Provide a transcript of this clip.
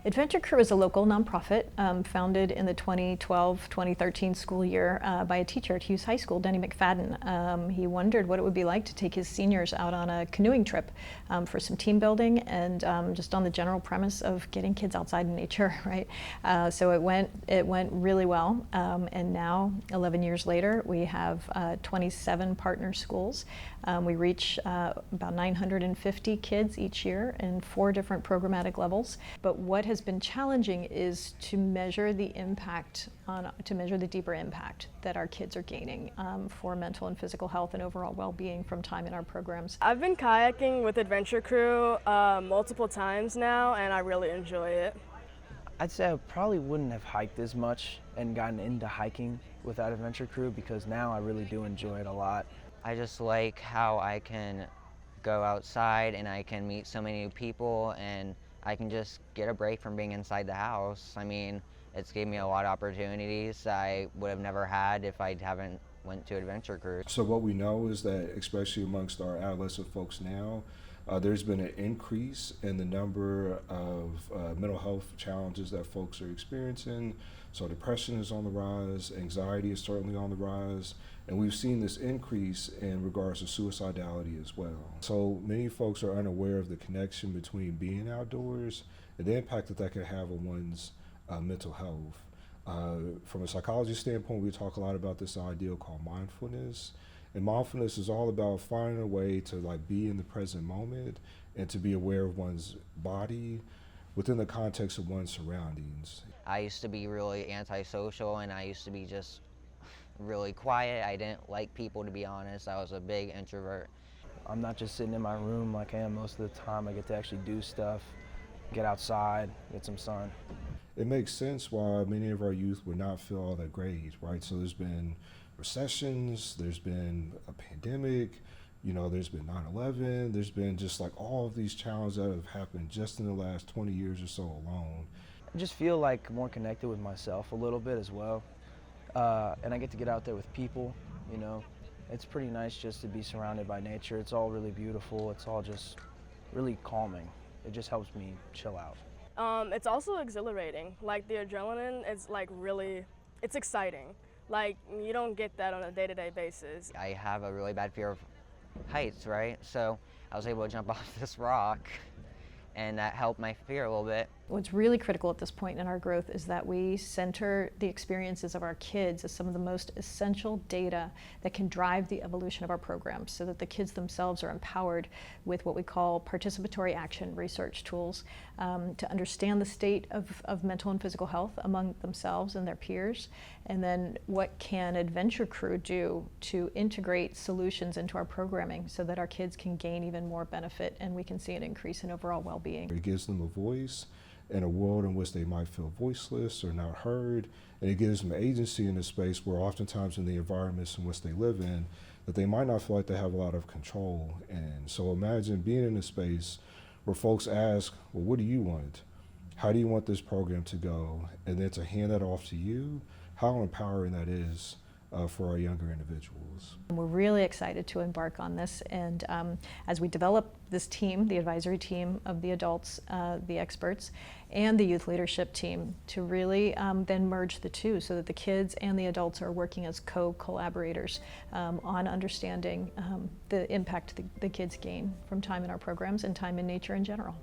Adventure Crew is a local nonprofit founded in the 2012-2013 school year by a teacher at Hughes High School, Denny McFadden. He wondered what it would be like to take his seniors out on a canoeing trip for some team building and just on the general premise of getting kids outside in nature, right? So it went really well, and now, 11 years later, we have 27 partner schools. We reach about 950 kids each year in 4 different programmatic levels. But what has been challenging is to measure the impact to measure the deeper impact that our kids are gaining for mental and physical health and overall well-being from time in our programs. I've been kayaking with Adventure Crew multiple times now, and I really enjoy it. I'd say I probably wouldn't have hiked as much and gotten into hiking without Adventure Crew, because now I really do enjoy it a lot. I just like how I can go outside and I can meet so many new people and I can just get a break from being inside the house. I mean, it's gave me a lot of opportunities I would have never had if I haven't went to Adventure Crew. So what we know is that, especially amongst our adolescent folks now, there's been an increase in the number of mental health challenges that folks are experiencing. So depression is on the rise, anxiety is certainly on the rise, and we've seen this increase in regards to suicidality as well. So many folks are unaware of the connection between being outdoors and the impact that can have on one's mental health. From a psychology standpoint, we talk a lot about this ideal called mindfulness. And mindfulness is all about finding a way to be in the present moment and to be aware of one's body within the context of one's surroundings. I used to be really antisocial and I used to be just really quiet. I didn't like people, to be honest. I was a big introvert. I'm not just sitting in my room like I am most of the time. I get to actually do stuff, get outside, get some sun. It makes sense why many of our youth would not feel all that great, right? So there's been recessions, there's been a pandemic, there's been 9/11, there's been just all of these challenges that have happened just in the last 20 years or so alone. I just feel more connected with myself a little bit as well. And I get to get out there with people, It's pretty nice just to be surrounded by nature. It's all really beautiful. It's all just really calming. It just helps me chill out. It's also exhilarating. The adrenaline is it's exciting. You don't get that on a day-to-day basis. I have a really bad fear of heights, right? So I was able to jump off this rock and that helped my fear a little bit. What's really critical at this point in our growth is that we center the experiences of our kids as some of the most essential data that can drive the evolution of our programs, so that the kids themselves are empowered with what we call participatory action research tools to understand the state of mental and physical health among themselves and their peers, and then what can Adventure Crew do to integrate solutions into our programming so that our kids can gain even more benefit and we can see an increase in overall well-being. It gives them a voice in a world in which they might feel voiceless or not heard, and it gives them agency in a space where oftentimes in the environments in which they live in, that they might not feel like they have a lot of control in. So imagine being in a space where folks ask, well, what do you want? How do you want this program to go? And then to hand that off to you, how empowering that is for our younger individuals. We're really excited to embark on this, and as we develop this team, the advisory team of the adults, the experts, and the youth leadership team, to really then merge the two so that the kids and the adults are working as co-collaborators on understanding the impact the kids gain from time in our programs and time in nature in general.